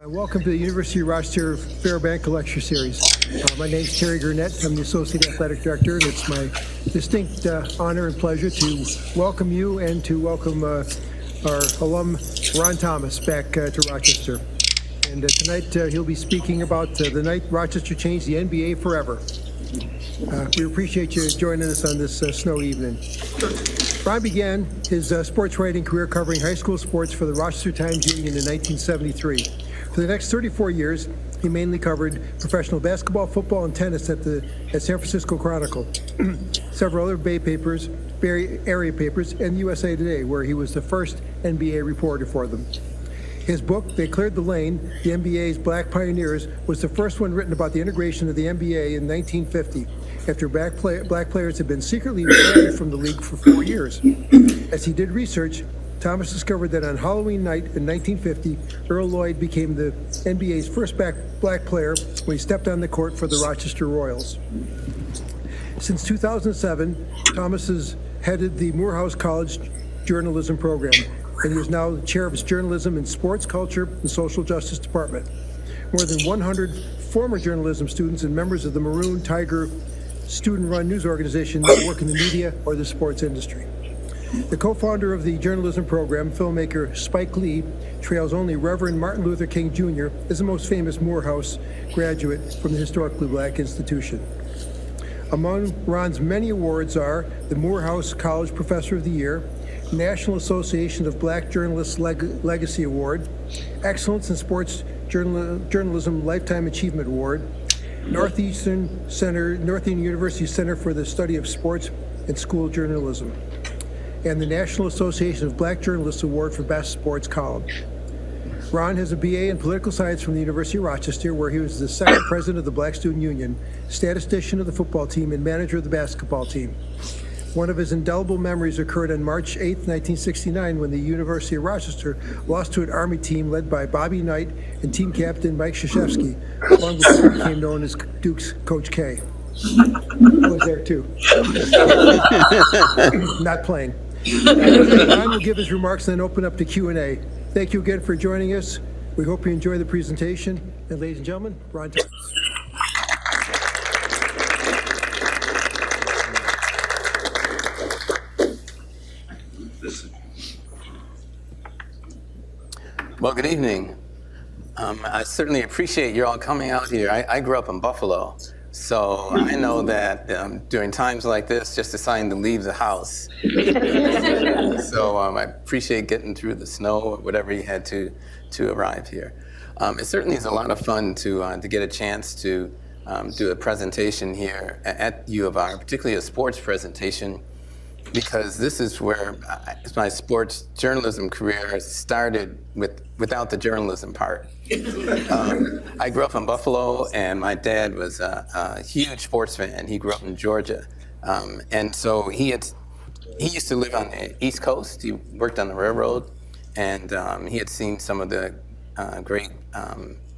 Welcome to the University of Rochester Fairbank Lecture Series. My name is Terry Gurnett. I'm the Associate Athletic Director, and it's my distinct honor and pleasure to welcome you and to welcome our alum, Ron Thomas, back to Rochester. And tonight he'll be speaking about the night Rochester changed the NBA forever. We appreciate you joining us on this snowy evening. Ron began his sports writing career covering high school sports for the Rochester Times-Union in 1973. For the next 34 years, he mainly covered professional basketball, football, and tennis at San Francisco Chronicle, several other Bay area papers, and USA Today, where he was the first NBA reporter for them. His book, They Cleared the Lane, the NBA's Black Pioneers, was the first one written about the integration of the NBA in 1950, after black players had been secretly banned from the league for 4 years. As he did research, Thomas discovered that on Halloween night in 1950, Earl Lloyd became the NBA's first black player when he stepped on the court for the Rochester Royals. Since 2007, Thomas has headed the Morehouse College journalism program, and he is now the chair of its journalism and sports, culture, and social justice department. More than 100 former journalism students and members of the Maroon Tiger student-run news organization work in the media or the sports industry. The co-founder of the journalism program, filmmaker Spike Lee, trails only Reverend Martin Luther King Jr. as the most famous Morehouse graduate from the historically black institution. Among Ron's many awards are the Morehouse College Professor of the Year, National Association of Black Journalists Legacy Award, Excellence in Sports Journalism Lifetime Achievement Award, Northeastern University Center for the Study of Sports and School Journalism, and the National Association of Black Journalists Award for Best Sports Column. Ron has a BA in political science from the University of Rochester, where he was the second president of the Black Student Union, statistician of the football team, and manager of the basketball team. One of his indelible memories occurred on March 8, 1969, when the University of Rochester lost to an Army team led by Bobby Knight and team captain Mike Krzyzewski, along with who became known as Duke's Coach K. I was there too. Not playing. Ron will give his remarks and then open up to Q&A. Thank you again for joining us. We hope you enjoy the presentation. And ladies and gentlemen, Ron Thomas. Well, good evening. I certainly appreciate you all coming out here. I grew up in Buffalo, so I know that during times like this, just deciding to leave the house. So I appreciate getting through the snow or whatever you had to arrive here. It certainly is a lot of fun to get a chance to do a presentation here at U of R, particularly a sports presentation, because this is where my sports journalism career started without the journalism part. I grew up in Buffalo, and my dad was a huge sports fan. He grew up in Georgia, and so he used to live on the East Coast. He worked on the railroad, and he had seen some of the great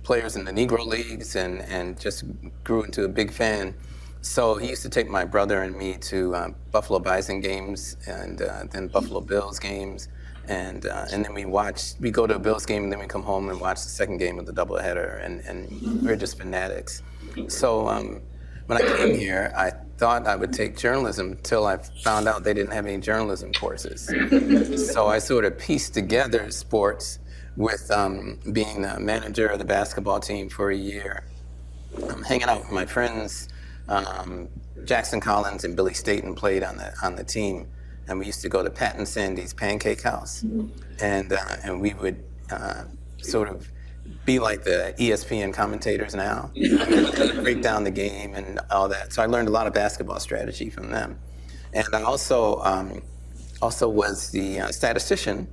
players in the Negro Leagues, and just grew into a big fan. So he used to take my brother and me to Buffalo Bison games, and then Buffalo Bills games, and then we go to a Bills game, and then we come home and watch the second game of the doubleheader, and we're just fanatics. So when I came here, I thought I would take journalism until I found out they didn't have any journalism courses. So I sort of pieced together sports with being the manager of the basketball team for a year, hanging out with my friends. Jackson Collins and Billy Staten played on the team, and we used to go to Pat and Sandy's Pancake House, and we would sort of be like the ESPN commentators now, break down the game and all that. So I learned a lot of basketball strategy from them, and I also was the statistician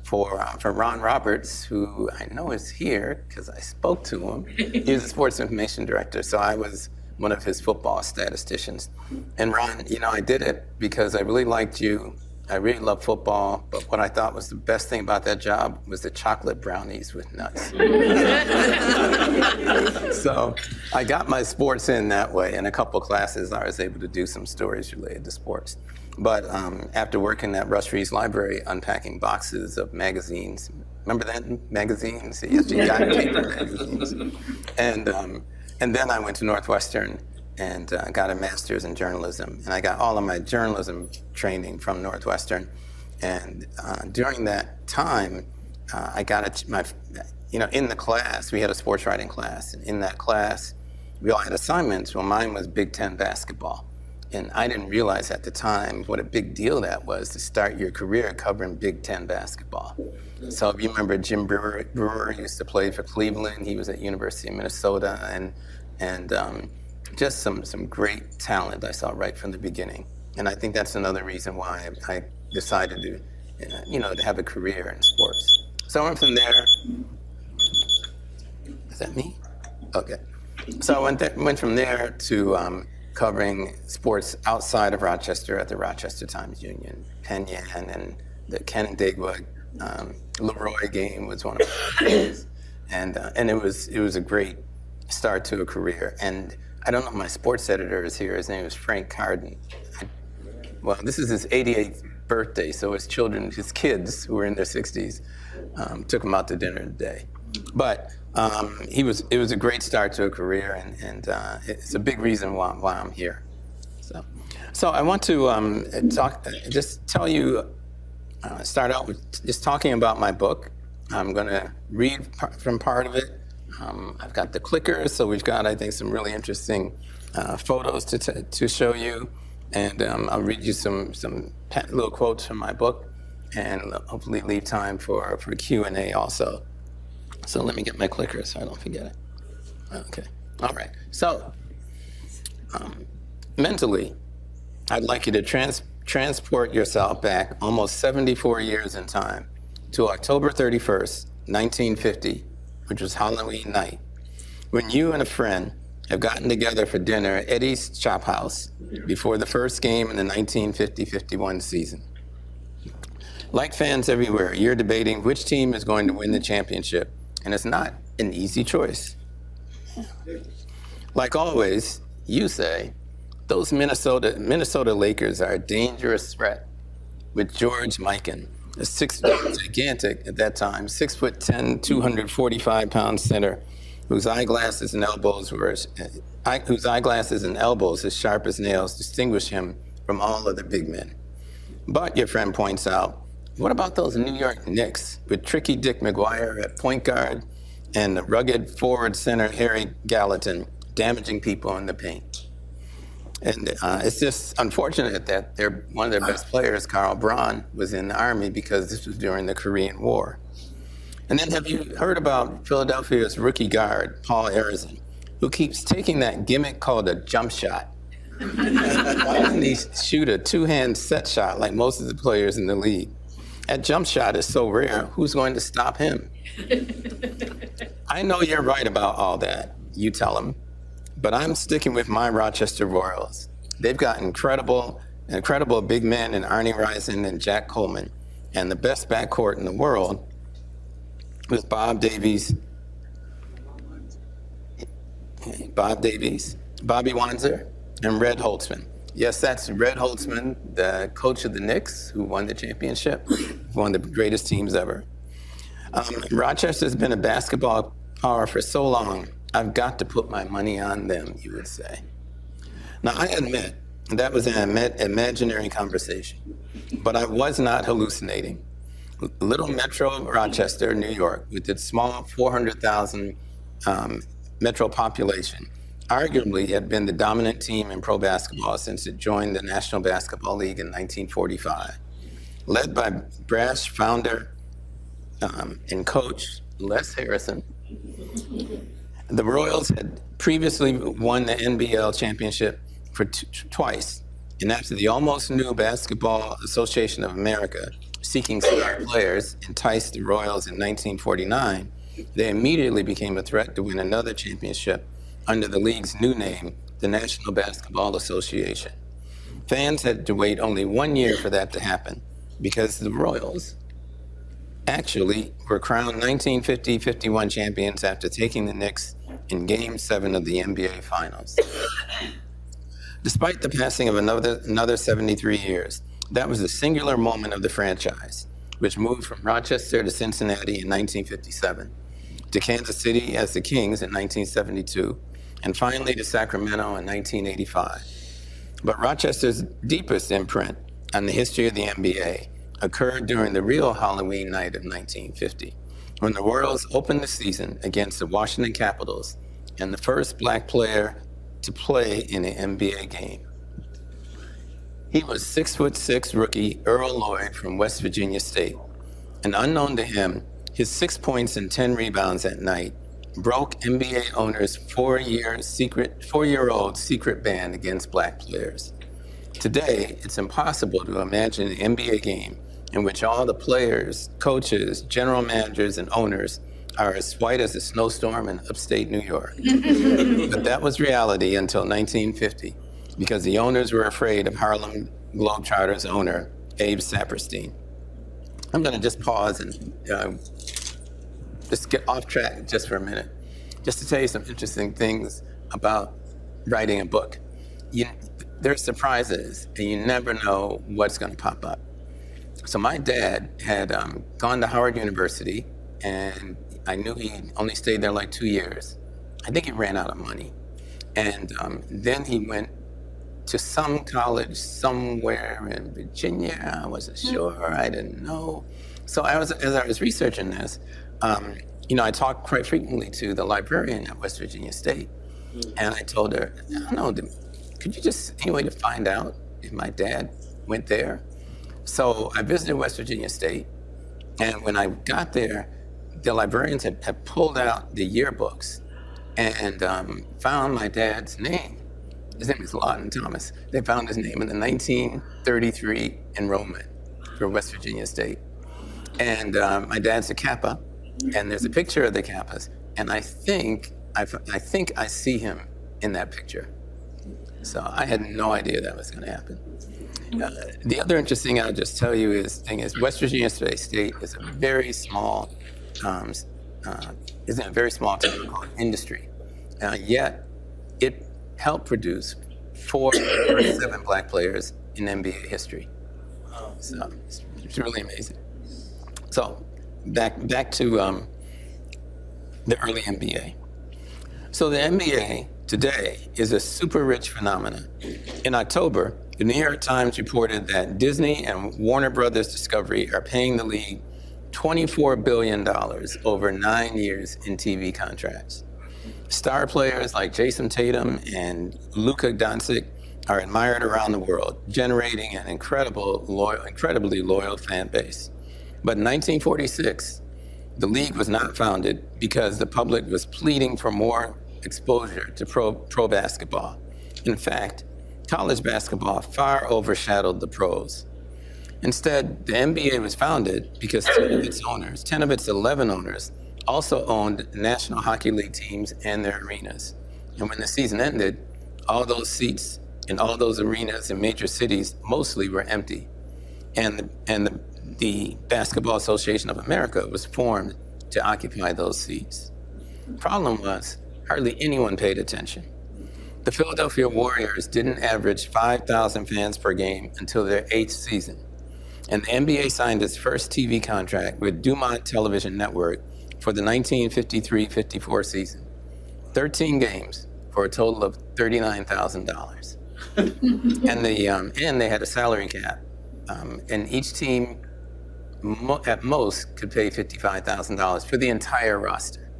for Ron Roberts, who I know is here because I spoke to him. He was the sports information director, so I was one of his football statisticians. And Ron, I did it because I really liked you I really loved football, but what I thought was the best thing about that job was the chocolate brownies with nuts. So I got my sports in that way. In a couple classes, I was able to do some stories related to sports. But after working at Rush Reed's library, unpacking boxes of magazines, remember that magazines? Yes, you got paper magazines. And then I went to Northwestern and got a master's in journalism. And I got all of my journalism training from Northwestern. And during that time, I got in the class, we had a sports writing class. And in that class, we all had assignments. Well, mine was Big Ten basketball. And I didn't realize at the time what a big deal that was to start your career covering Big Ten basketball. So if you remember Jim Brewer used to play for Cleveland. He was at University of Minnesota, and just some great talent I saw right from the beginning. And I think that's another reason why I decided to have a career in sports. So I went from there. Is that me? Okay. So I went from there to covering sports outside of Rochester at the Rochester Times-Union. Penn Yan and the Canandaigua Leroy game was one of my favorites. And it was a great start to a career. And I don't know if my sports editor is here. His name is Frank Carden. Well, this is his 88th birthday, so his kids, who were in their 60s, took him out to dinner today. But it was a great start to a career, and it's a big reason why I'm here. So I want to start out with just talking about my book. I'm going to read from part of it. I've got the clickers, so we've got, I think, some really interesting photos to show you, and I'll read you some little quotes from my book, and hopefully leave time for Q&A also. So let me get my clicker so I don't forget it. Okay. All right. So mentally, I'd like you to transport yourself back almost 74 years in time to October 31st, 1950, which was Halloween night, when you and a friend have gotten together for dinner at Eddie's Chop House before the first game in the 1950-51 season. Like fans everywhere, you're debating which team is going to win the championship, and it's not an easy choice. Like always, you say, those Minnesota Lakers are a dangerous threat with George Mikan, a gigantic at that time, 6'10", 245-pound center, whose eyeglasses and elbows as sharp as nails distinguish him from all other big men. But, your friend points out, what about those New York Knicks with tricky Dick McGuire at point guard and the rugged forward center Harry Gallatin damaging people in the paint? And it's just unfortunate that one of their best players, Karl Braun, was in the Army because this was during the Korean War. And then have you heard about Philadelphia's rookie guard, Paul Arizin, who keeps taking that gimmick called a jump shot? Why doesn't he shoot a two-hand set shot like most of the players in the league? That jump shot is so rare, who's going to stop him? I know you're right about all that, you tell him, but I'm sticking with my Rochester Royals. They've got incredible big men in Arnie Rison and Jack Coleman, and the best backcourt in the world with Bob Davies, Bobby Wanzer, and Red Holtzman. Yes, that's Red Holtzman, the coach of the Knicks, who won the championship, one of the greatest teams ever. Rochester's been a basketball power for so long, I've got to put my money on them, you would say. Now, I admit that was an imaginary conversation, but I was not hallucinating. Little metro Rochester, New York, with its small 400,000 metro population, arguably had been the dominant team in pro basketball since it joined the National Basketball League in 1945. Led by brash founder and coach Les Harrison, the Royals had previously won the NBL championship for twice, and after the almost new Basketball Association of America, seeking star players, enticed the Royals in 1949, they immediately became a threat to win another championship under the league's new name, the National Basketball Association. Fans had to wait only 1 year for that to happen, because the Royals actually were crowned 1950-51 champions after taking the Knicks in Game 7 of the NBA Finals. Despite the passing of another 73 years, that was the singular moment of the franchise, which moved from Rochester to Cincinnati in 1957, to Kansas City as the Kings in 1972, and finally to Sacramento in 1985. But Rochester's deepest imprint on the history of the NBA occurred during the real Halloween night of 1950, when the Royals opened the season against the Washington Capitals and the first black player to play in an NBA game. He was 6'6" rookie Earl Lloyd from West Virginia State. And unknown to him, his 6 points and 10 rebounds that night broke NBA owners' four-year-old secret ban against black players. Today, it's impossible to imagine an NBA game in which all the players, coaches, general managers, and owners are as white as a snowstorm in upstate New York. But that was reality until 1950, because the owners were afraid of Harlem Globetrotters owner Abe Saperstein. I'm going to just pause and just get off track just for a minute, just to tell you some interesting things about writing a book. There's surprises, and you never know what's going to pop up. So my dad had gone to Howard University, and I knew he only stayed there like 2 years. I think he ran out of money. And then he went to some college somewhere in Virginia. I wasn't sure, I didn't know. So as I was researching this, I talked quite frequently to the librarian at West Virginia State. And I told her, I don't know, could you just, any way to find out if my dad went there? So I visited West Virginia State, and when I got there, the librarians had pulled out the yearbooks and found my dad's name. His name is Lawton Thomas. They found his name in the 1933 enrollment for West Virginia State. And my dad's a Kappa, and there's a picture of the Kappas, and I think I see him in that picture. So I had no idea that was going to happen. The other interesting I'll just tell you is West Virginia State is a very small is in a very small town called Industry. Yet it helped produce 4 or 7 black players in NBA history. So it's really amazing. So back to the early NBA. So the NBA today is a super rich phenomenon. In October, the New York Times reported that Disney and Warner Brothers Discovery are paying the league $24 billion over 9 years in TV contracts. Star players like Jason Tatum and Luka Doncic are admired around the world, generating an incredibly loyal fan base. But in 1946, the league was not founded because the public was pleading for more exposure to pro basketball. In fact, college basketball far overshadowed the pros. Instead, the NBA was founded because 10 of its 11 owners, also owned National Hockey League teams and their arenas. And when the season ended, all those seats in all those arenas in major cities mostly were empty. And the Basketball Association of America was formed to occupy those seats. The problem was, hardly anyone paid attention. The Philadelphia Warriors didn't average 5,000 fans per game until their 8th season. And the NBA signed its first TV contract with Dumont Television Network for the 1953-54 season. 13 games for a total of $39,000. And they had a salary cap. And each team at most could pay $55,000 for the entire roster.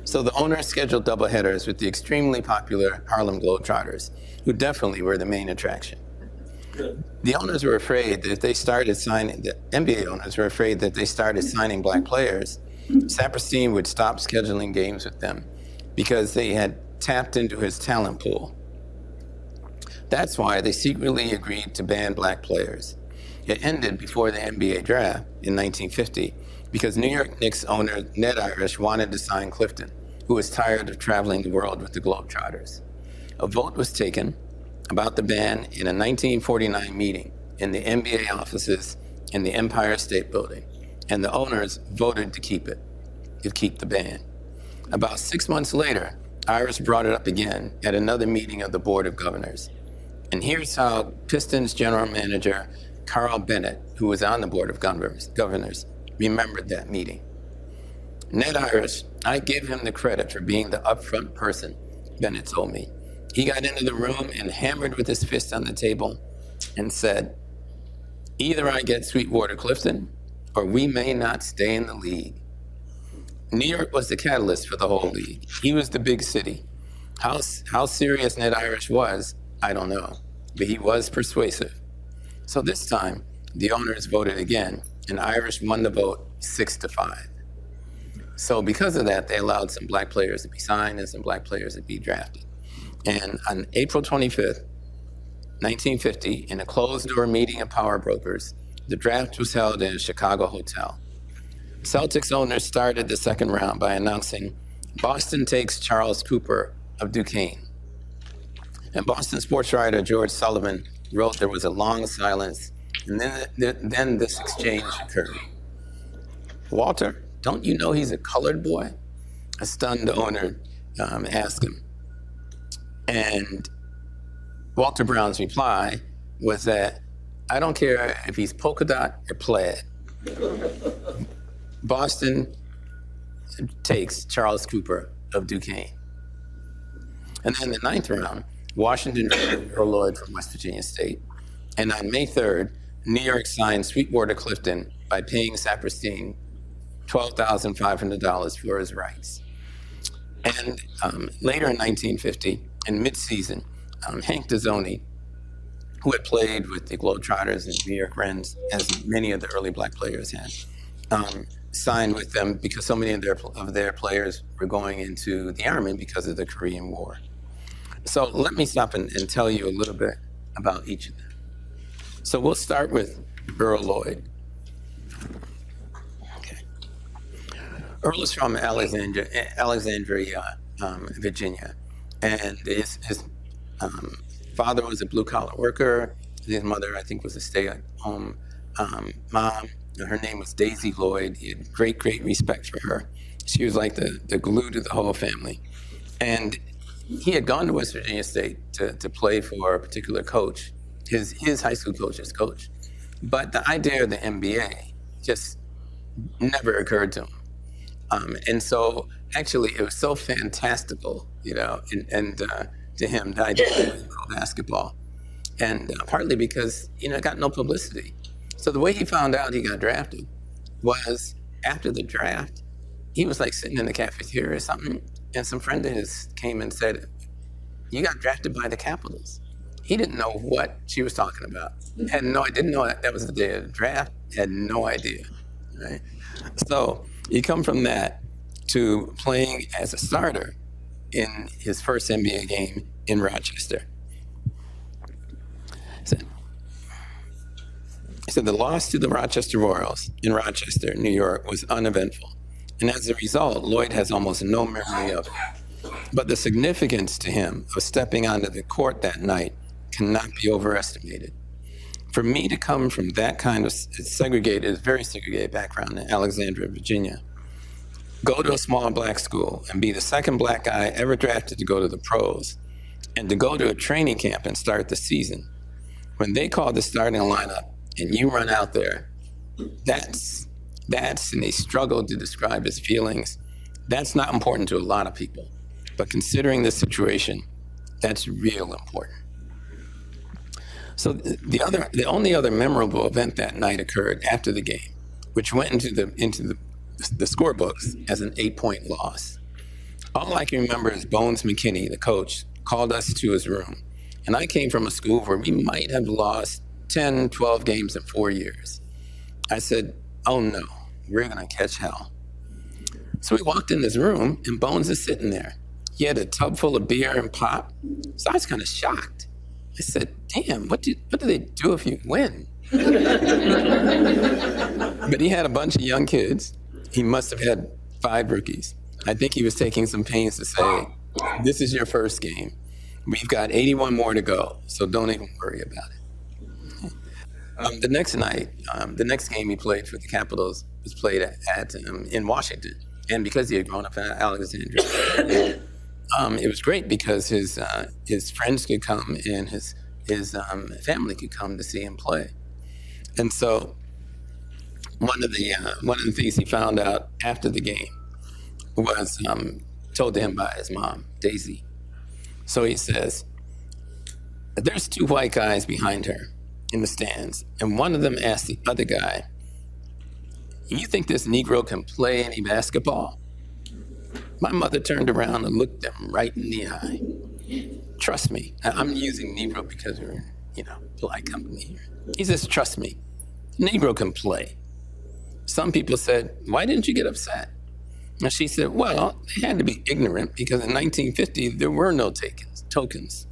So the owners scheduled doubleheaders with the extremely popular Harlem Globetrotters, who definitely were the main attraction. The owners were afraid that if they started signing, the NBA owners were afraid that they started signing black players, Saperstein would stop scheduling games with them because they had tapped into his talent pool. That's why they secretly agreed to ban black players. It ended before the NBA draft in 1950 because New York Knicks owner Ned Irish wanted to sign Clifton, who was tired of traveling the world with the Globetrotters. A vote was taken about the ban in a 1949 meeting in the NBA offices in the Empire State Building, and the owners voted to keep the ban. About 6 months later, Irish brought it up again at another meeting of the Board of Governors. And here's how Pistons general manager Carl Bennett, who was on the Board of Governors, remembered that meeting. Ned Irish, I give him the credit for being the upfront person, Bennett told me. He got into the room and hammered with his fist on the table and said, either I get Sweetwater Clifton or we may not stay in the league. New York was the catalyst for the whole league. He was the big city. How serious Ned Irish was, I don't know, but he was persuasive. So this time, the owners voted again, and Irish won the vote 6-5. So because of that, they allowed some black players to be signed and some black players to be drafted. And on April 25th, 1950, in a closed-door meeting of power brokers, the draft was held in a Chicago hotel. Celtics owners started the second round by announcing, Boston takes Charles Cooper of Duquesne. And Boston sports writer George Sullivan wrote there was a long silence, and then this exchange occurred. Walter, don't you know he's a colored boy? A stunned owner asked him. And Walter Brown's reply was that, I don't care if he's polka dot or plaid. Boston takes Charles Cooper of Duquesne. And then in the ninth round, Washington drafted Earl Lloyd from West Virginia State. And on May 3rd, New York signed Sweetwater Clifton by paying Saperstein $12,500 for his rights. And later in 1950, in mid-season, Hank Dezzoni, who had played with the Globetrotters and New York Rens, as many of the early black players had, signed with them because so many of their players were going into the Army because of the Korean War. So let me stop and tell you a little bit about each of them. So we'll start with Earl Lloyd. Okay. Earl is from Alexandria, Virginia, and his father was a blue-collar worker. His mother, I think, was a stay-at-home mom. Her name was Daisy Lloyd. He had great respect for her. She was like the glue to the whole family. And he had gone to West Virginia State to play for a particular coach, his high school coach's coach. But the idea of the NBA just never occurred to him. And so actually it was so fantastical, and to him, the idea of basketball. And partly because, it got no publicity. So the way he found out he got drafted was after the draft, he was like sitting in the cafeteria or something, and some friend of his came and said, you got drafted by the Capitals. He didn't know what she was talking about. Didn't know that was the day of the draft, had no idea, right? So you come from that to playing as a starter in his first NBA game in Rochester. So the loss to the Rochester Royals in Rochester, New York, was uneventful. And as a result, Lloyd has almost no memory of it. But the significance to him of stepping onto the court that night cannot be overestimated. For me to come from that kind of very segregated background in Alexandria, Virginia, go to a small black school and be the second black guy ever drafted to go to the pros, and to go to a training camp and start the season, when they call the starting lineup and you run out there, that's, and they struggle to describe his feelings, that's not important to a lot of people. But considering this situation, that's real important. So the only other memorable event that night occurred after the game, which went into the scorebooks as an 8-point loss. All I can remember is Bones McKinney, the coach, called us to his room. And I came from a school where we might have lost 10, 12 games in 4 years. I said, oh no, we're gonna catch hell. So we walked in this room and Bones is sitting there. He had a tub full of beer and pop. So I was kind of shocked. I said, damn, what do they do if you win? But he had a bunch of young kids. He must have had 5 rookies. I think he was taking some pains to say, this is your first game. We've got 81 more to go, so don't even worry about it. The next night, the next game he played for the Capitals was played in Washington, and because he had grown up in Alexandria, it was great because his friends could come and his family could come to see him play. And so one of the things he found out after the game was told to him by his mom, Daisy. So he says, "There's two white guys behind her in the stands, and one of them asked the other guy, 'You think this Negro can play any basketball?' My mother turned around and looked them right in the eye. Trust me." I'm using Negro because we're, polite company here. He says, "Trust me, Negro can play." Some people said, "Why didn't you get upset?" And she said, "Well, they had to be ignorant because in 1950, there were no tokens.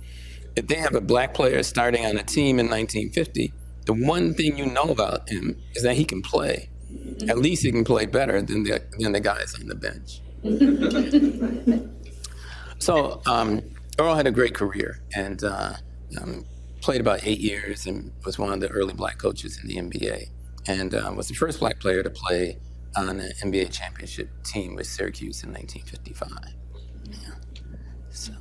If they have a black player starting on a team in 1950, the one thing you know about him is that he can play. At least he can play better than the guys on the bench." So Earl had a great career and played about 8 years and was one of the early black coaches in the NBA and was the first black player to play on an NBA championship team with Syracuse in 1955. Yeah. So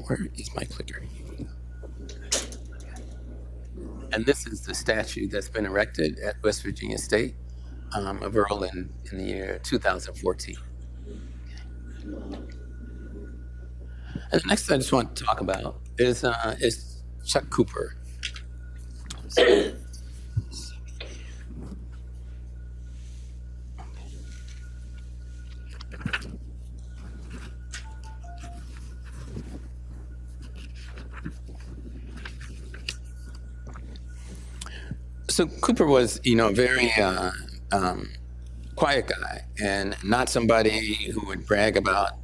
where is my clicker? And this is the statue that's been erected at West Virginia State of Earl in the year 2014. And the next thing I just want to talk about is Chuck Cooper. So Cooper was, a very quiet guy and not somebody who would brag about,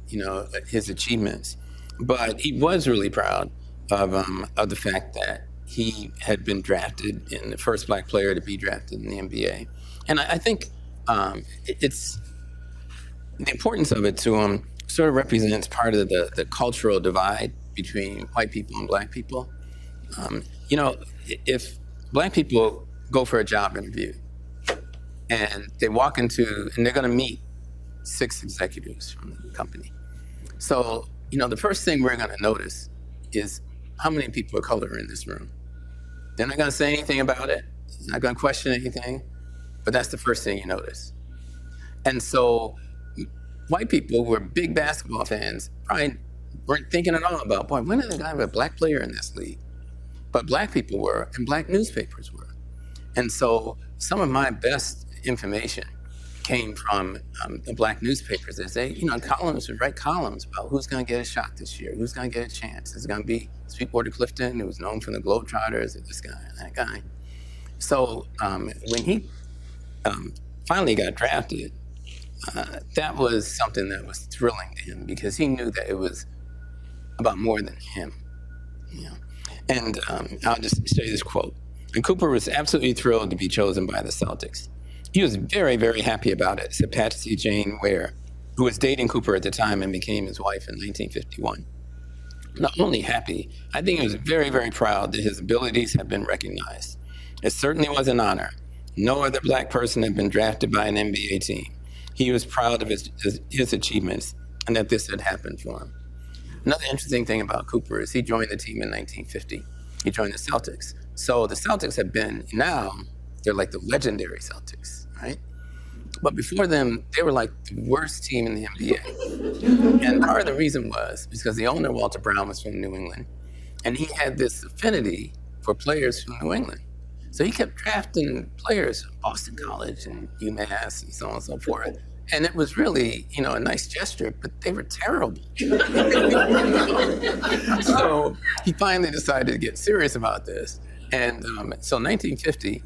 his achievements. But he was really proud of the fact that he had been drafted in the first black player to be drafted in the NBA. And I think it's the importance of it to him sort of represents part of the cultural divide between white people and black people. If black people go for a job interview and they walk into, and they're going to meet 6 executives from the company. So, the first thing we're going to notice is how many people of color are in this room. They're not going to say anything about it. They're not going to question anything, but that's the first thing you notice. And so white people who are big basketball fans probably weren't thinking at all about, boy, when are they going to have a black player in this league? But black people were, and black newspapers were. And so some of my best information came from the black newspapers. They, columnists would write columns about who's going to get a shot this year, who's going to get a chance. Is it going to be Sweetwater Clifton, who was known from the Globetrotters, or this guy and that guy? So when he finally got drafted, that was something that was thrilling to him because he knew that it was about more than him. And I'll just show you this quote. And Cooper was absolutely thrilled to be chosen by the Celtics. He was very, very happy about it, said Patsy Jane Ware, who was dating Cooper at the time and became his wife in 1951. Not only happy, I think he was very, very proud that his abilities had been recognized. It certainly was an honor. No other black person had been drafted by an NBA team. He was proud of his achievements and that this had happened for him. Another interesting thing about Cooper is he joined the team in 1950. He joined the Celtics. So the Celtics have been, now they're like the legendary Celtics, right? But before them, they were like the worst team in the NBA. And part of the reason was because the owner, Walter Brown, was from New England. And he had this affinity for players from New England. So he kept drafting players from Boston College and UMass and so on and so forth. And it was really, a nice gesture, but they were terrible. So he finally decided to get serious about this. And so in 1950,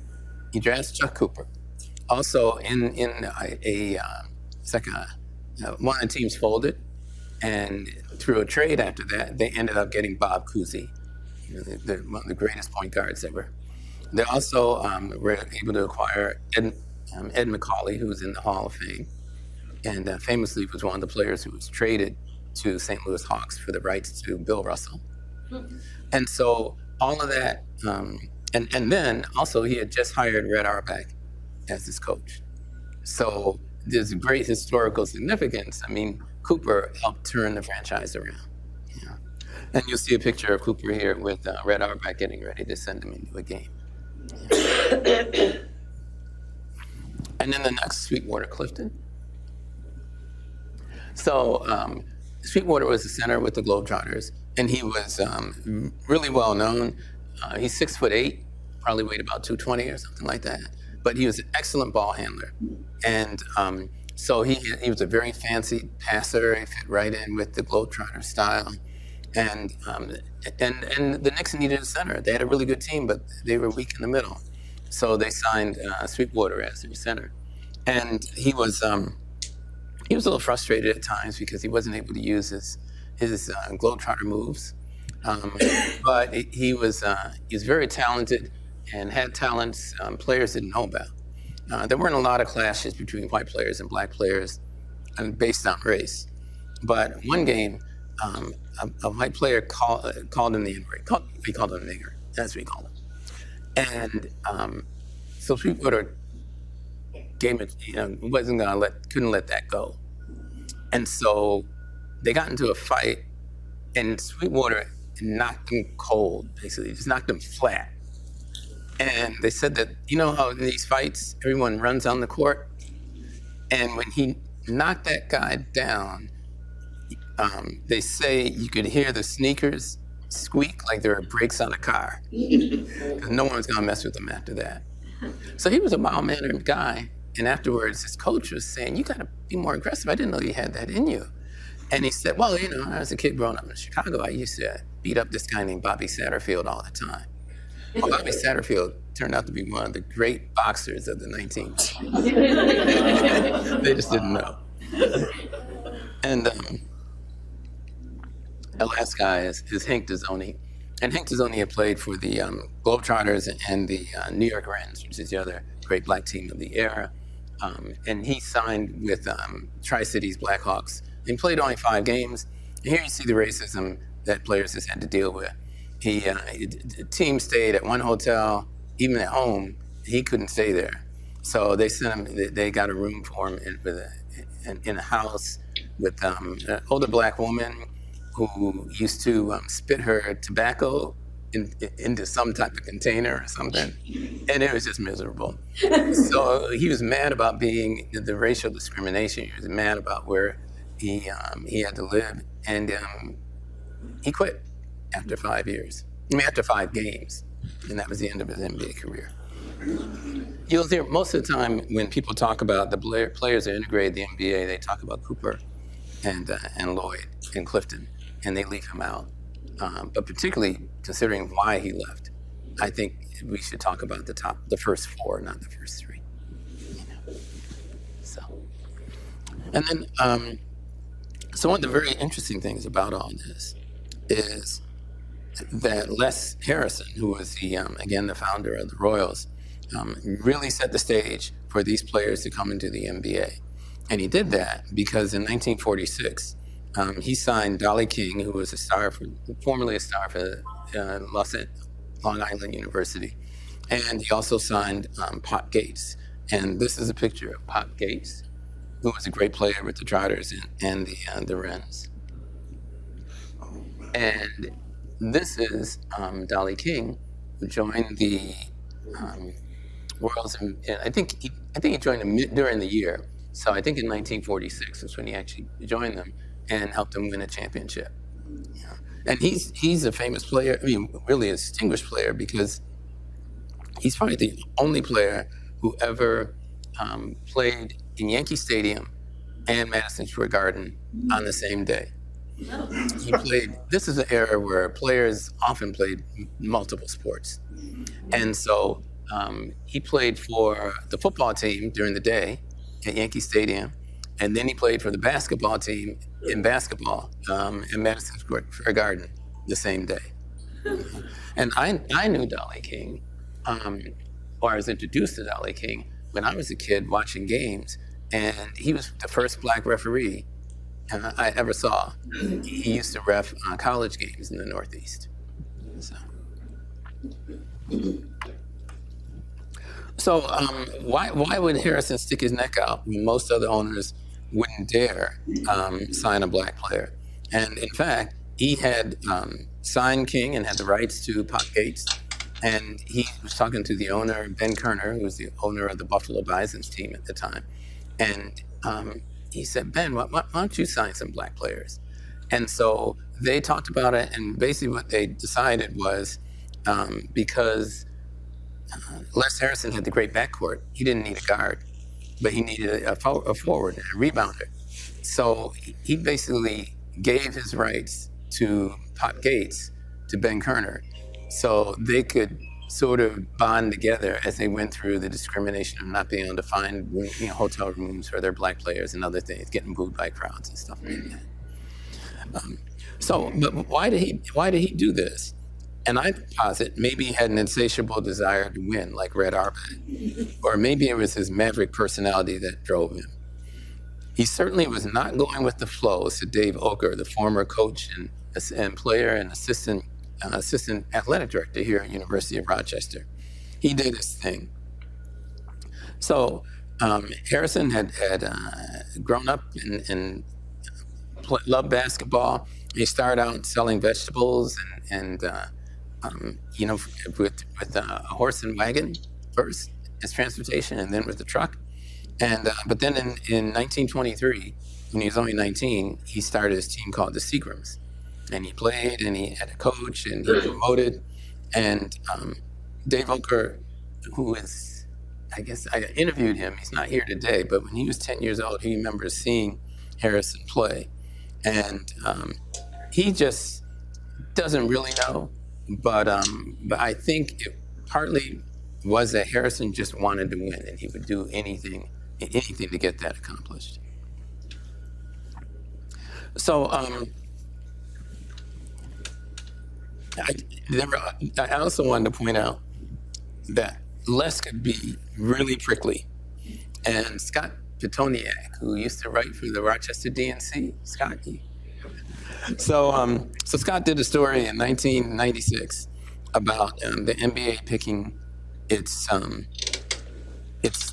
he drafts Chuck Cooper. Also, one of the teams folded, and through a trade after that, they ended up getting Bob Cousy, one of the greatest point guards ever. They also were able to acquire Ed McCauley, who was in the Hall of Fame, and famously was one of the players who was traded to St. Louis Hawks for the rights to Bill Russell. And so all of that And then also he had just hired Red Auerbach as his coach. So there's great historical significance. I mean, Cooper helped turn the franchise around. Yeah. And you'll see a picture of Cooper here with Red Auerbach getting ready to send him into a game. Yeah. And then the next, Sweetwater Clifton. So Sweetwater was the center with the Globetrotters, and he was really well known. He's 6'8", probably weighed about 220 or something like that. But he was an excellent ball handler, and so he was a very fancy passer. He fit right in with the Globetrotter style, and the Knicks needed a center. They had a really good team, but they were weak in the middle, so they signed Sweetwater as their center, and he was a little frustrated at times because he wasn't able to use his Globetrotter moves, but he was very talented and had talents players didn't know about. There weren't a lot of clashes between white players and black players based on race. But one game, a white player called him the N-word. He called him a nigger. That's what he called him. And so Sweetwater couldn't let that go. And so they got into a fight, and Sweetwater knocked him cold, basically, just knocked him flat. And they said that, you know how in these fights, everyone runs on the court? And when he knocked that guy down, they say you could hear the sneakers squeak like there were brakes on a car. Because no one was going to mess with him after that. So he was a mild-mannered guy. And afterwards, his coach was saying, you got to be more aggressive. I didn't know you had that in you. And he said, well, as a kid growing up in Chicago, I used to beat up this guy named Bobby Satterfield all the time. Well, Bobby Satterfield turned out to be one of the great boxers of the 19th. They just didn't know. And the last guy is Hank Dezzoni. And Hank Dezzoni had played for the Globetrotters and the New York Rens, which is the other great black team of the era. And he signed with Tri-Cities Blackhawks and played only 5 games. And here you see the racism that players just had to deal with. The team stayed at one hotel, even at home. He couldn't stay there, so they sent him. They got a room for him in a house with an older black woman who used to spit her tobacco into some type of container or something, and it was just miserable. So he was mad about being the racial discrimination. He was mad about where he had to live, and he quit. After 5 years. After 5 games. And that was the end of his NBA career. You'll hear most of the time when people talk about the players that integrated the NBA, they talk about Cooper and Lloyd and Clifton, and they leave him out. But particularly considering why he left, I think we should talk about the first 4, not the first 3. So, and then, so one of the very interesting things about all this is that Les Harrison, who was again the founder of the Royals, really set the stage for these players to come into the NBA. And he did that because in 1946, he signed Dolly King, who was formerly a star for Long Island University. And he also signed Pop Gates. And this is a picture of Pop Gates, who was a great player with the Trotters and the Wrens. And this is Dolly King, who joined the Royals. I think he joined them during the year. So I think in 1946 was when he actually joined them and helped them win a championship. Yeah. And he's a famous player. I mean, really a distinguished player because he's probably the only player who ever played in Yankee Stadium and Madison Square Garden on the same day. He played. This is an era where players often played multiple sports, and so he played for the football team during the day at Yankee Stadium, and then he played for the basketball team in basketball in Madison Square Garden the same day. And I knew Dolly King, or I was introduced to Dolly King when I was a kid watching games, and he was the first black referee I ever saw. He used to ref college games in the Northeast. So. So why would Harrison stick his neck out when most other owners wouldn't dare sign a black player? And in fact, he had signed King and had the rights to Pop Gates. And he was talking to the owner, Ben Kerner, who was the owner of the Buffalo Bisons team at the time. And he said, Ben, why don't you sign some black players? And so they talked about it. And basically what they decided was because Les Harrison had the great backcourt, he didn't need a guard, but he needed a forward, a rebounder. So he basically gave his rights to Pop Gates, to Ben Kerner, so they could sort of bond together as they went through the discrimination of not being able to find hotel rooms for their black players and other things, getting booed by crowds and stuff like that. But why did he do this? And I posit maybe he had an insatiable desire to win, like Red Auerbach, or maybe it was his maverick personality that drove him. He certainly was not going with the flow, said Dave Oker, the former coach and player and assistant athletic director here at University of Rochester. He did his thing. So Harrison had grown up and loved basketball. He started out selling vegetables and with a horse and wagon first as transportation, and then with the truck. And but then in 1923, when he was only 19, he started his team called the Seagrams, and he played, and he had a coach, and he was promoted. And Dave Oker, who is, I guess I interviewed him. He's not here today, but when he was 10 years old, he remembers seeing Harrison play, and he just doesn't really know. But I think it partly was that Harrison just wanted to win, and he would do anything to get that accomplished. So I also wanted to point out that Les could be really prickly, and Scott Petoniak, who used to write for the Rochester DNC, Scott. So Scott did a story in 1996 about the NBA picking its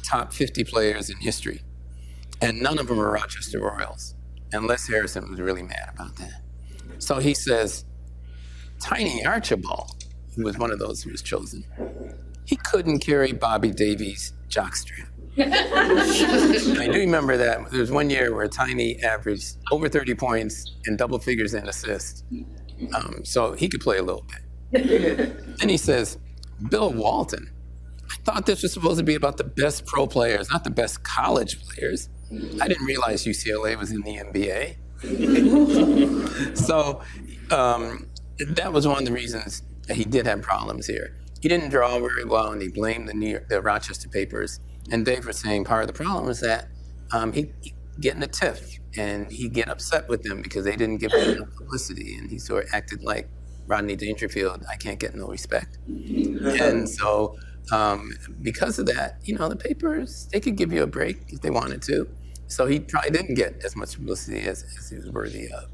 top 50 players in history, and none of them were Rochester Royals. And Les Harrison was really mad about that. So he says, Tiny Archibald, who was one of those who was chosen, he couldn't carry Bobby Davies' jockstrap. I do remember that. There was one year where Tiny averaged over 30 points and double figures in assists. So he could play a little bit. Then he says, Bill Walton, I thought this was supposed to be about the best pro players, not the best college players. I didn't realize UCLA was in the NBA. So that was one of the reasons that he did have problems here. He didn't draw very well, and he blamed the Rochester papers. And Dave was saying part of the problem was that he'd get in a tiff, and he'd get upset with them because they didn't give him enough publicity, and he sort of acted like Rodney Dangerfield, I can't get no respect. And so because of that, the papers, they could give you a break if they wanted to. So he probably didn't get as much publicity as he was worthy of.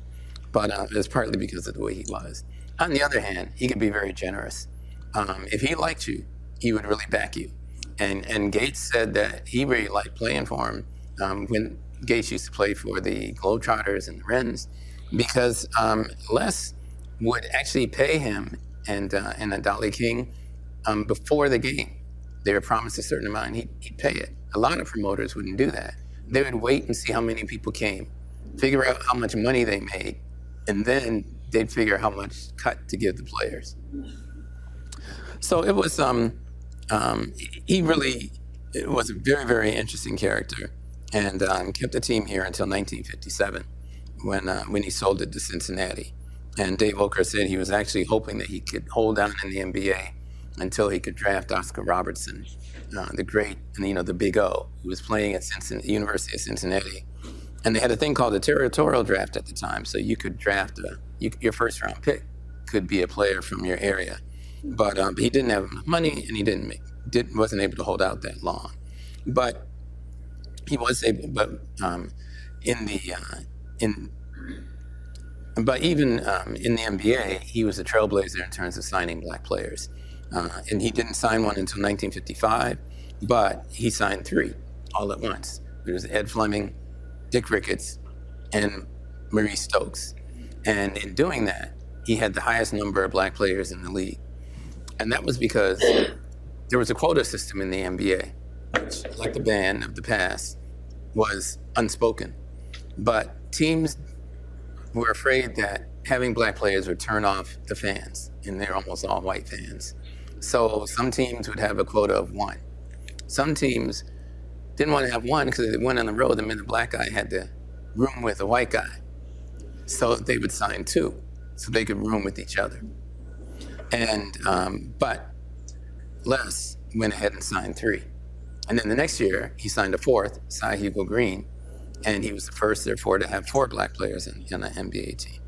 But it was partly because of the way he was. On the other hand, he could be very generous. If he liked you, he would really back you. And Gates said that he really liked playing for him when Gates used to play for the Globetrotters and the Wrens, because Les would actually pay him and Dolly King before the game. They were promised a certain amount, and he'd pay it. A lot of promoters wouldn't do that. They would wait and see how many people came, figure out how much money they made, and then they'd figure how much cut to give the players. So it was, he really was a very, very interesting character, and kept the team here until 1957 when he sold it to Cincinnati. And Dave Oker said he was actually hoping that he could hold on in the NBA until he could draft Oscar Robertson, the great, the Big O, who was playing at University of Cincinnati. And they had a thing called the territorial draft at the time, so you could draft your first round pick could be a player from your area. But he didn't have enough money, and he wasn't able to hold out that long. But he was able. But even in the NBA, he was a trailblazer in terms of signing black players. And he didn't sign one until 1955, but he signed 3 all at once. There was Ed Fleming, Dick Ricketts, and Maurice Stokes. And in doing that, he had the highest number of black players in the league. And that was because there was a quota system in the NBA, which, like the ban of the past, was unspoken. But teams were afraid that having black players would turn off the fans, and they're almost all white fans. So some teams would have a quota of 1. Some teams didn't want to have 1 because if they went on the road, the minute black guy had to room with a white guy. So they would sign 2, so they could room with each other. And but Les went ahead and signed 3. And then the next year, he signed a 4th, Cy Hugo Green, and he was the first, therefore, to have 4 black players in an NBA team.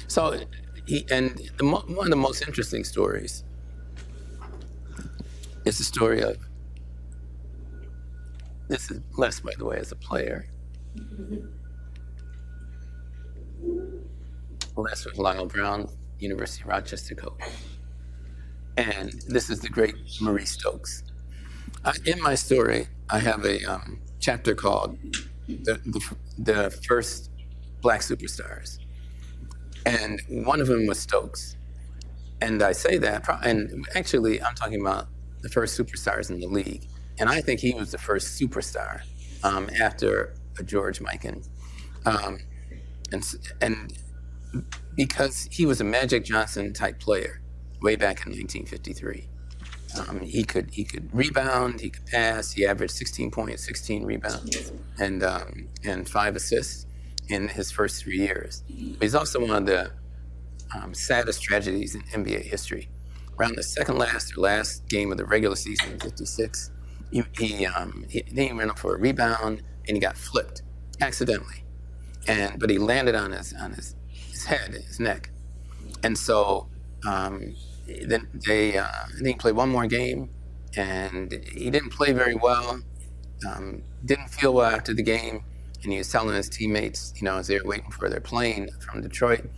So he, and one of the most interesting stories is the story of, this is Les, by the way, as a player. Les was Lionel Brown, University of Rochester coach. And this is the great Maurice Stokes. In my story, I have a chapter called the First Black Superstars. And one of them was Stokes. And I say that, and actually I'm talking about the first superstars in the league. And I think he was the first superstar after George Mikan. And because he was a Magic Johnson type player way back in 1953. He could rebound, he could pass, he averaged 16 points, 16 rebounds, and 5 assists in his first 3 years. But he's also one of the saddest tragedies in NBA history. Around the second last or last game of the regular season in '56, he went up for a rebound and he got flipped accidentally, but he landed on his head, his neck, and so then he played one more game, and he didn't play very well. Didn't feel well after the game, and he was telling his teammates, as they were waiting for their plane from Detroit,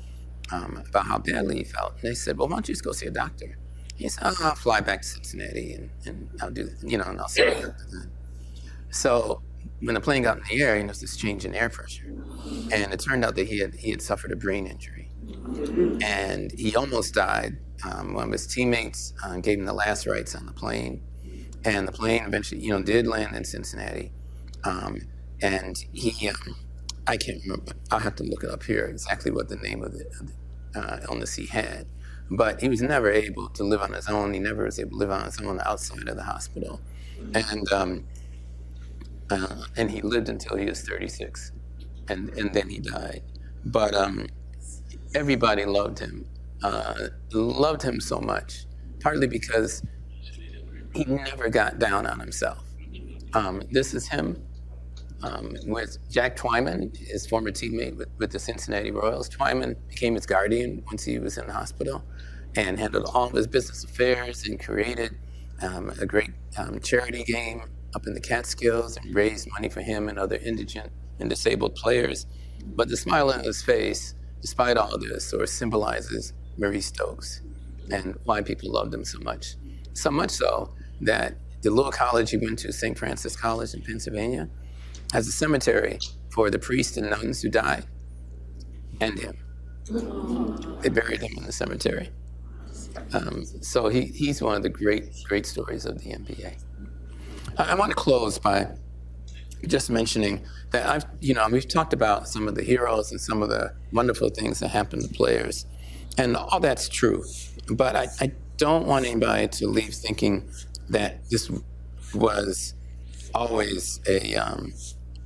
about how badly he felt. And they said, "Well, why don't you just go see a doctor?" He said, "I'll fly back to Cincinnati and I'll do, and I'll see a doctor then." So when the plane got in the air, there was this change in air pressure, and it turned out that he had suffered a brain injury, and he almost died. One of his teammates gave him the last rites on the plane, and the plane eventually, did land in Cincinnati. And he, I can't remember. I'll have to look it up here exactly what the name of the illness he had. But he was never able to live on his own. He never was able to live on his own outside of the hospital, and he lived until he was 36, and then he died. But everybody loved him so much, partly because he never got down on himself. This is him with Jack Twyman, his former teammate with the Cincinnati Royals. Twyman became his guardian once he was in the hospital and handled all of his business affairs and created a great charity game up in the Catskills and raised money for him and other indigent and disabled players. But the smile on his face, despite all of this, sort of symbolizes Maurice Stokes and why people loved him so much. So much so that the little college he went to, St. Francis College in Pennsylvania, has a cemetery for the priests and nuns who died and him. They buried him in the cemetery. So he's one of the great stories of the NBA. I want to close by just mentioning that we've talked about some of the heroes and some of the wonderful things that happen to players, and all that's true. But I don't want anybody to leave thinking that this was always a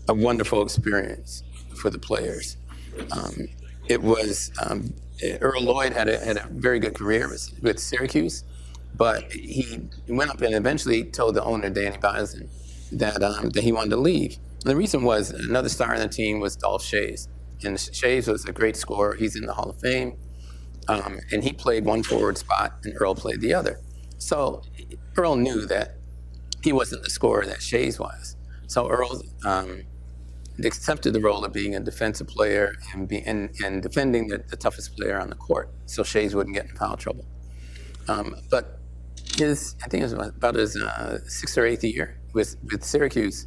wonderful experience for the players. It was Earl Lloyd had a very good career with Syracuse, but he went up and eventually told the owner, Danny Bison, that he wanted to leave. And the reason was another star on the team was Dolph Schayes. And Schayes was a great scorer. He's in the Hall of Fame. And he played one forward spot and Earl played the other. So Earl knew that he wasn't the scorer that Schayes was. So Earl accepted the role of being a defensive player and defending the toughest player on the court so Schayes wouldn't get in foul trouble. But I think it was about his 6th or 8th year with Syracuse.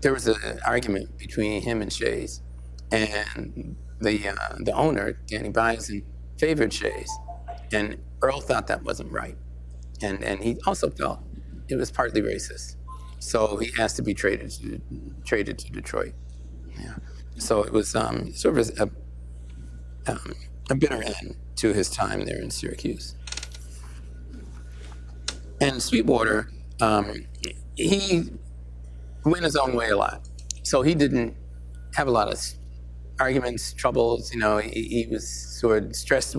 There was an argument between him and Shays, and the owner, Danny Bison, favored Shays, and Earl thought that wasn't right, and he also felt it was partly racist. So he asked to be traded to Detroit. Yeah. So it was sort of a bitter end to his time there in Syracuse. And Sweetwater, he went his own way a lot. So he didn't have a lot of arguments, troubles. He was sort of stressed.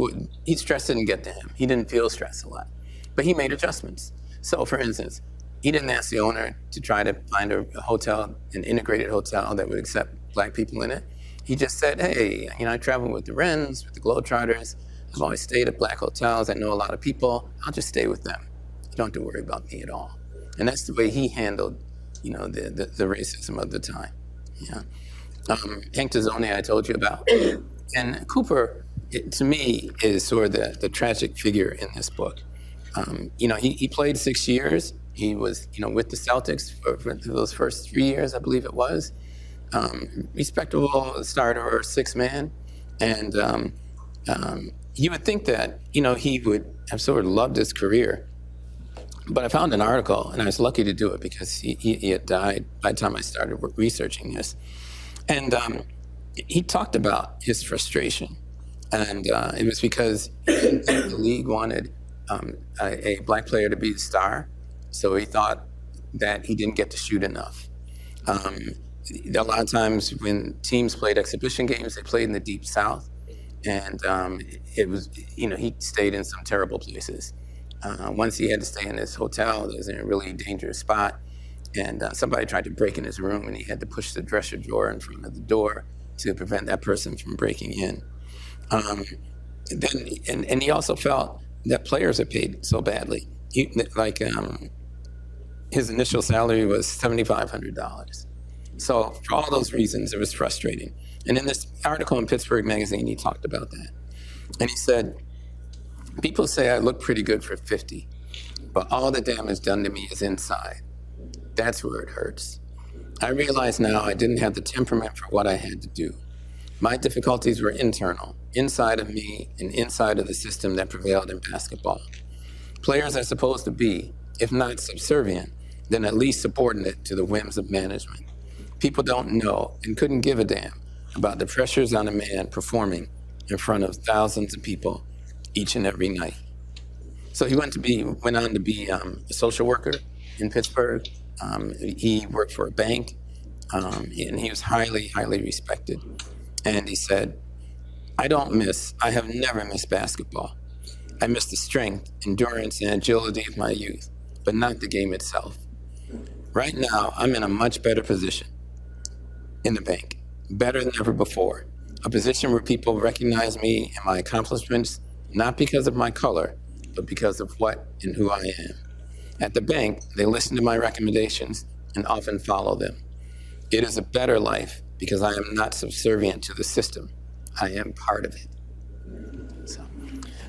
Stress didn't get to him. He didn't feel stress a lot. But he made adjustments. So, for instance, he didn't ask the owner to try to find a hotel, an integrated hotel that would accept Black people in it. He just said, hey, I travel with the Wrens, with the Globetrotters. I've always stayed at Black hotels. I know a lot of people. I'll just stay with them. You don't have to worry about me at all. And that's the way he handled, the racism of the time. Yeah. Hank Tazzone, I told you about. And Cooper, to me, is sort of the tragic figure in this book. He played 6 years. He was, with the Celtics for those first 3 years, I believe it was. Respectable starter or sixth man. And you would think that, he would have sort of loved his career. But I found an article, and I was lucky to do it because he had died by the time I started researching this. And he talked about his frustration. And it was because the league wanted a Black player to be the star. So he thought that he didn't get to shoot enough. A lot of times when teams played exhibition games, they played in the Deep South. And it was, he stayed in some terrible places. Once he had to stay in this hotel that was in a really dangerous spot. And somebody tried to break in his room, and he had to push the dresser drawer in front of the door to prevent that person from breaking in. And he also felt that players are paid so badly. His initial salary was $7,500. So for all those reasons, it was frustrating. And in this article in Pittsburgh Magazine, he talked about that. And he said, people say I look pretty good for 50, but all the damage done to me is inside. That's where it hurts. I realize now I didn't have the temperament for what I had to do. My difficulties were internal, inside of me and inside of the system that prevailed in basketball. Players are supposed to be, if not subservient, then at least subordinate to the whims of management. People don't know and couldn't give a damn about the pressures on a man performing in front of thousands of people each and every night. So he went on to be a social worker in Pittsburgh. He worked for a bank, and he was highly, highly respected. And he said, I have never missed basketball. I miss the strength, endurance, and agility of my youth, but not the game itself. Right now, I'm in a much better position in the bank, better than ever before, a position where people recognize me and my accomplishments, not because of my color, but because of what and who I am. At the bank, they listen to my recommendations and often follow them. It is a better life because I am not subservient to the system. I am part of it.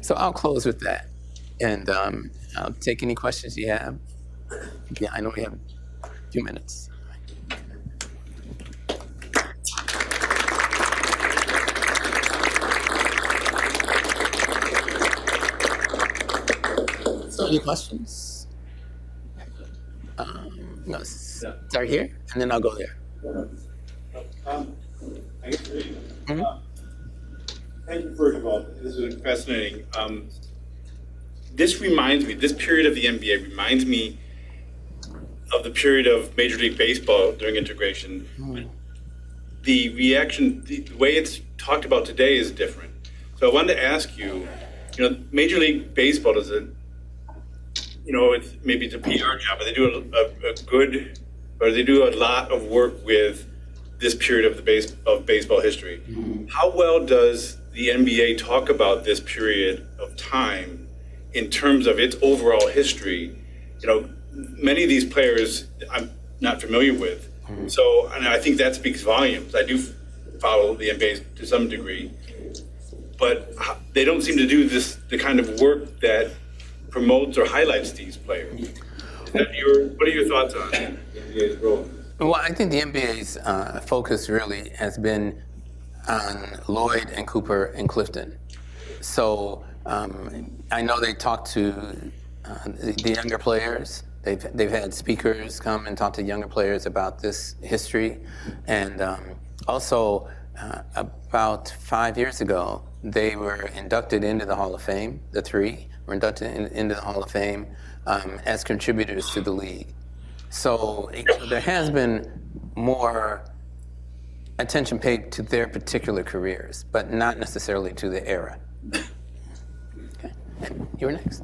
So I'll close with that. And I'll take any questions you have. Yeah, I know we have a few minutes. So any questions? No, start here, and then I'll go there. Thank you, first of all. This is fascinating. This period of the NBA reminds me of the period of Major League Baseball during integration. The reaction, the way it's talked about today is different. So I wanted to ask you, Major League Baseball does it's a PR job, but they do they do a lot of work with this period of baseball history. How well does the NBA talk about this period of time in terms of its overall history? Many of these players I'm not familiar with. And I think that speaks volumes. I do follow the NBA to some degree. but they don't seem to do the kind of work that promotes or highlights these players. What are your thoughts on the NBA's role? Well, I think the NBA's focus really has been on Lloyd and Cooper and Clifton. So I know they talk to the younger players. They've had speakers come and talk to younger players about this history, and also about 5 years ago, they were inducted into the Hall of Fame. The three were inducted into the Hall of Fame as contributors to the league. So there has been more attention paid to their particular careers, but not necessarily to the era. Okay, and you were next.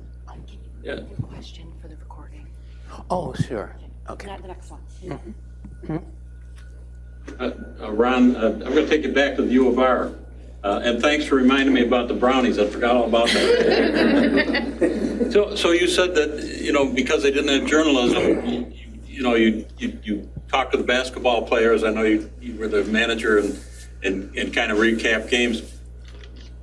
Yeah. Question for the recording. Oh, sure. Okay. Not the next one. Ron, I'm going to take it back to the U of R. And thanks for reminding me about the brownies. I forgot all about that. So you said that, because they didn't have journalism, you talked to the basketball players. I know you were the manager and kind of recap games.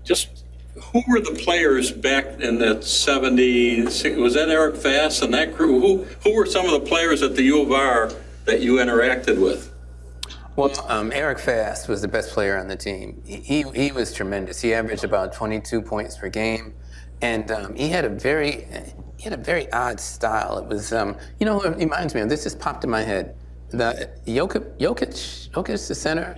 Just who were the players back in that 70s? Was that Eric Fass and that crew? Who were some of the players at the U of R that you interacted with? Well, Eric Fass was the best player on the team. He was tremendous. He averaged about 22 points per game, and he had a very odd style. It was it reminds me of this. Just popped in my head. The Jokic, the center,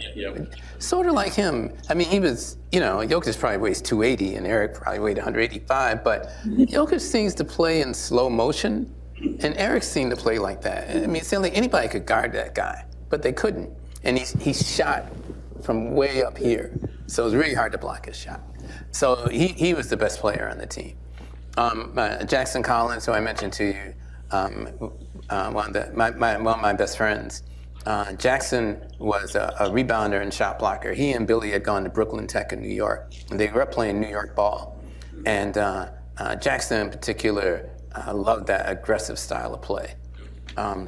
sort of like him. I mean, he was, Jokic probably weighs 280, and Eric probably weighed 185. But Jokic seems to play in slow motion, and Eric seemed to play like that. I mean, it seemed like anybody could guard that guy, but they couldn't. And he shot from way up here, so it was really hard to block his shot. So he was the best player on the team. Jackson Collins, who I mentioned to you, one of my best friends. Jackson was a rebounder and shot blocker. He and Billy had gone to Brooklyn Tech in New York, and they grew up playing New York ball. And Jackson in particular loved that aggressive style of play.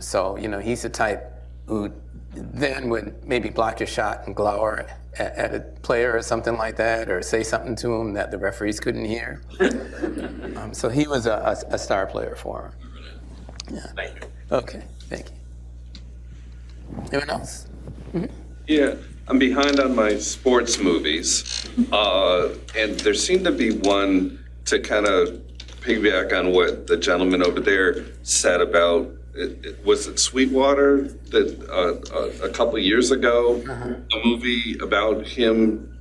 So he's the type who then would maybe block your shot and glower at a player or something like that, or say something to him that the referees couldn't hear. So he was a star player for him. Yeah. Thank you. Okay, thank you. Anyone else? Yeah, I'm behind on my sports movies, and there seemed to be one to kind of piggyback on what the gentleman over there said about. Was it Sweetwater that a couple of years ago, a movie about him?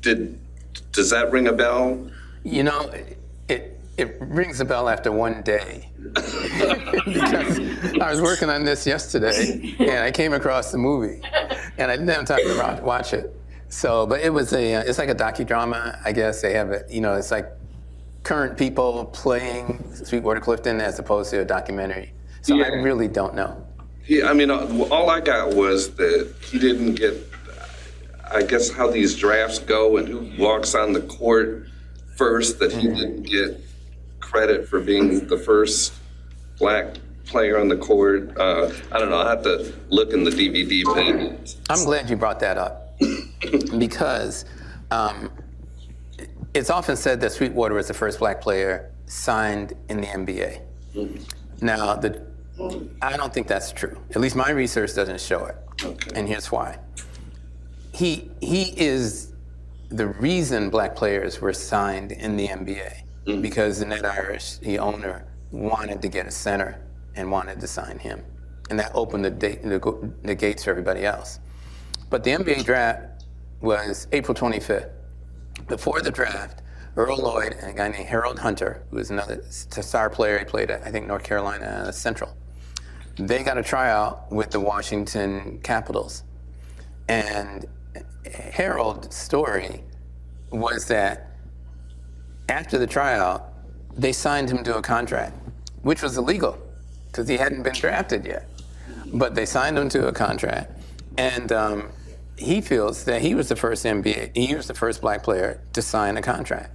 Does that ring a bell? It rings a bell after one day. Because I was working on this yesterday, and I came across the movie, and I didn't have time to watch it. So, but it was it's like a docudrama, I guess. They have it, it's like current people playing Sweetwater Clifton as opposed to a documentary. So I really don't know. All I got was that he didn't get, I guess, how these drafts go and who walks on the court first, that he didn't get credit for being the first black player on the court. I don't know. I'll have to look in the DVD page. I'm glad you brought that up because it's often said that Sweetwater was the first black player signed in the NBA. Now, I don't think that's true. At least my research doesn't show it. Okay. And here's why. He is the reason black players were signed in the NBA because the Ned Irish, the owner, wanted to get a center and wanted to sign him. And that opened the gates for everybody else. But the NBA draft was April 25th. Before the draft, Earl Lloyd and a guy named Harold Hunter, who was another star player, he played at, I think, North Carolina Central. They got a tryout with the Washington Capitals. And Harold's story was that after the tryout, they signed him to a contract, which was illegal because he hadn't been drafted yet. But they signed him to a contract. And he feels that he was the first black player to sign a contract.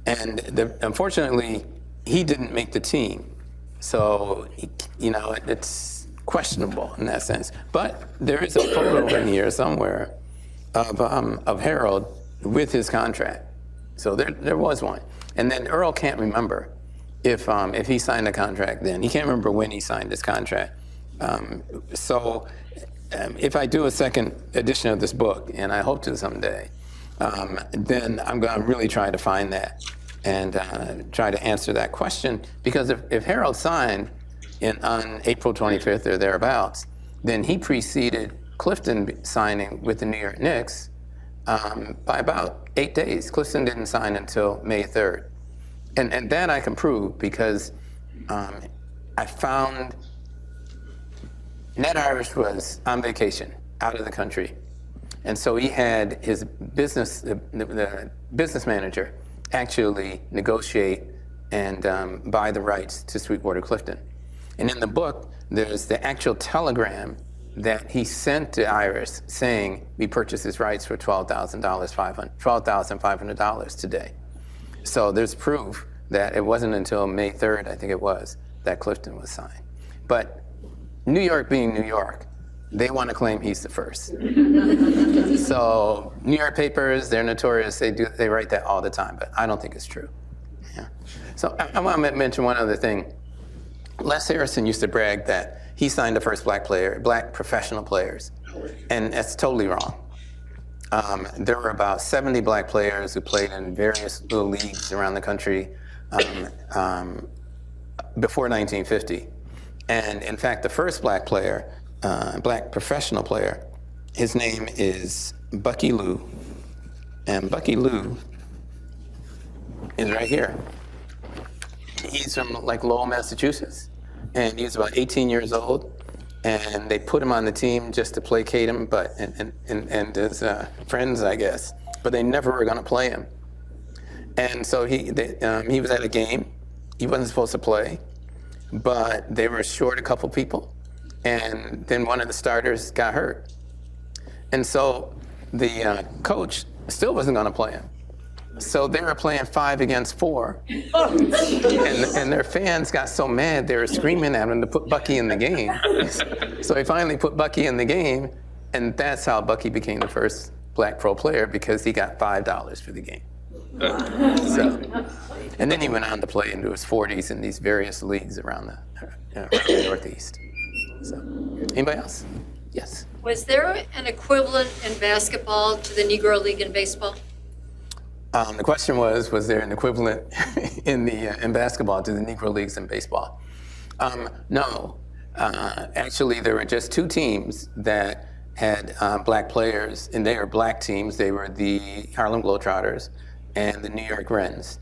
And unfortunately, he didn't make the team. So, it's questionable in that sense. But there is a photo in here somewhere of Harold with his contract. So there was one. And then Earl can't remember if he signed a contract then. He can't remember when he signed his contract. If I do a second edition of this book, and I hope to someday, then I'm going to really try to find that and try to answer that question. Because if Harold signed on April 25th or thereabouts, then he preceded Clifton signing with the New York Knicks by about 8 days. Clifton didn't sign until May 3rd. And that I can prove because I found Ned Irish was on vacation out of the country. And so he had his the business manager actually negotiate and buy the rights to Sweetwater Clifton. And in the book, there's the actual telegram that he sent to Irish saying, we purchased his rights for $12,500 today. So there's proof that it wasn't until May 3rd, I think it was, that Clifton was signed. But New York being New York, they want to claim he's the first. So New York papers, they're notorious. They write that all the time, but I don't think it's true. Yeah. So I want to mention one other thing. Les Harrison used to brag that he signed the first black professional players, and that's totally wrong. There were about 70 black players who played in various little leagues around the country before 1950. And in fact, the first black professional player, his name is Bucky Lou. And Bucky Lou is right here. He's from Lowell, Massachusetts. And he's about 18 years old. And they put him on the team just to placate him, and his friends, I guess. But they never were going to play him. And so he was at a game. He wasn't supposed to play. But they were short a couple people, and then one of the starters got hurt. And so the coach still wasn't going to play him. So they were playing 5 against 4. And their fans got so mad, they were screaming at him to put Bucky in the game. So he finally put Bucky in the game, and that's how Bucky became the first black pro player, because he got $5 for the game. And then he went on to play into his 40s in these various leagues around the Northeast. So, anybody else? Yes. Was there an equivalent in basketball to the Negro League in baseball? The question was there an equivalent in basketball to the Negro Leagues in baseball? No. Actually, there were just 2 teams that had black players, and they were black teams. They were the Harlem Globetrotters and the New York Wrens.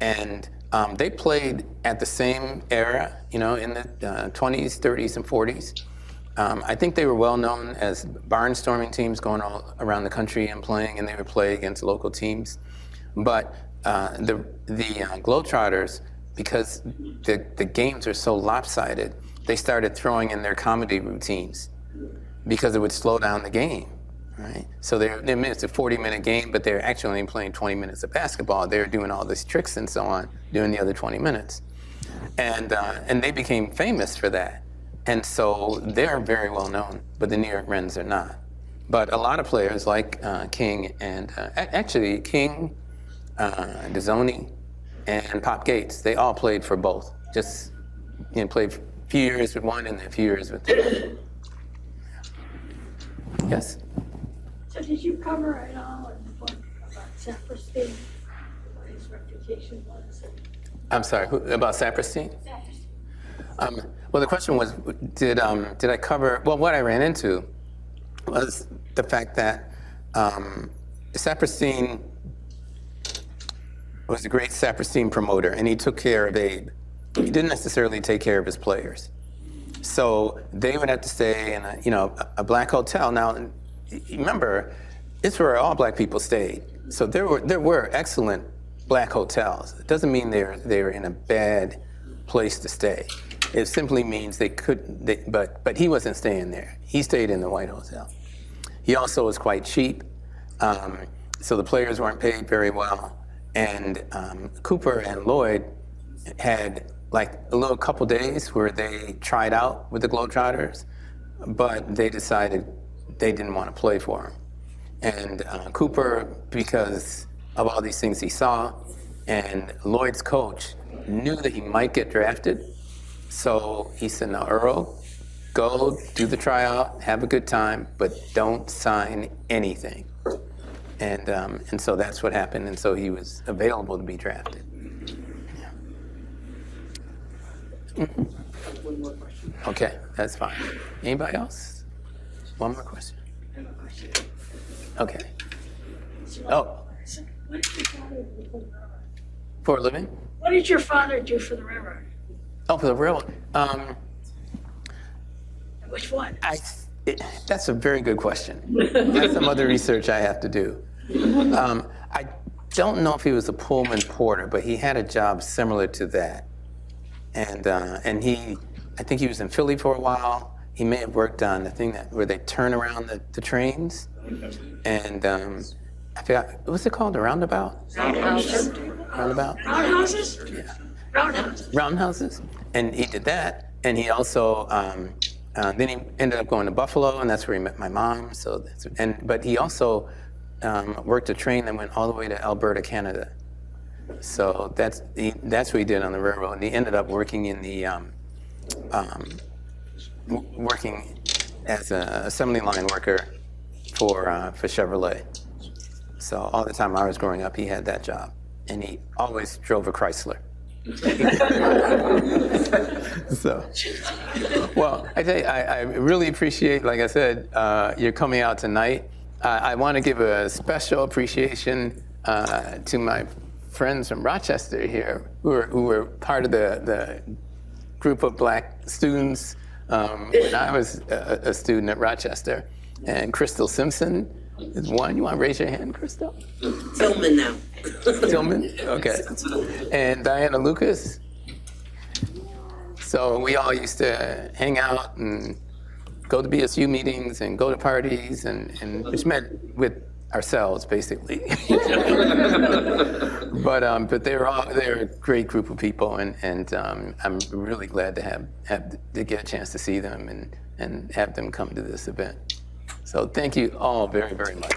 And they played at the same era, in the 20s, 30s, and 40s. I think they were well known as barnstorming teams going all around the country and playing, and they would play against local teams. But the Globetrotters, because the games are so lopsided, they started throwing in their comedy routines because it would slow down the game. Right. So it's a 40-minute game, but they're actually only playing 20 minutes of basketball. They're doing all these tricks and so on, doing the other 20 minutes. And they became famous for that. And so they're very well known, but the New York Rens are not. But a lot of players like King and actually King, DeZoni, and Pop Gates, they all played for both. Just played a few years with one and a few years with the other. Yes? So did you cover at all in the book about Saperstein, what his reputation was? I'm sorry, about Saperstein? Well, the question was, did I cover? Well, what I ran into was the fact that Saperstein was a great Saperstein promoter, and he took care of Abe. He didn't necessarily take care of his players. So they would have to stay in a black hotel. Now, remember, it's where all black people stayed. So there were excellent black hotels. It doesn't mean they were in a bad place to stay. It simply means but he wasn't staying there. He stayed in the White Hotel. He also was quite cheap, so the players weren't paid very well. And Cooper and Lloyd had a little couple days where they tried out with the Globetrotters, but they decided they didn't want to play for him. And Cooper, because of all these things he saw, and Lloyd's coach knew that he might get drafted. So he said, "Now, Earl, go do the tryout, have a good time, but don't sign anything." And so that's what happened. And so he was available to be drafted. One more question. Okay, that's fine. Anybody else? One more question. Okay. Oh, What did your father do for the railroad? for a living? What did your father do for the railroad? Oh, for the railroad. Which one? That's a very good question. That's some other research I have to do. I don't know if he was a Pullman porter, but he had a job similar to that. And I think he was in Philly for a while. He may have worked on the thing where they turn around the trains. And I forgot, what's it called? A roundabout? Roundabout? Roundhouses? Yeah. Roundhouses. Roundhouses. And he did that. And he also, then he ended up going to Buffalo, and that's where he met my mom. So but he also worked a train that went all the way to Alberta, Canada. So that's what he did on the railroad. And he ended up working in the working as an assembly line worker for Chevrolet. So all the time I was growing up, he had that job, and he always drove a Chrysler. So, well, I tell you, I really appreciate, like I said, you're coming out tonight. I want to give a special appreciation to my friends from Rochester here, who were part of the group of black students when I was a student at Rochester. And Crystal Simpson is one. You want to raise your hand, Crystal? Tillman now. Tillman? Okay. And Diana Lucas. So we all used to hang out and go to BSU meetings and go to parties and which meant with ourselves, basically. But they're a great group of people, and I'm really glad to get a chance to see them and have them come to this event. So thank you all very, very much.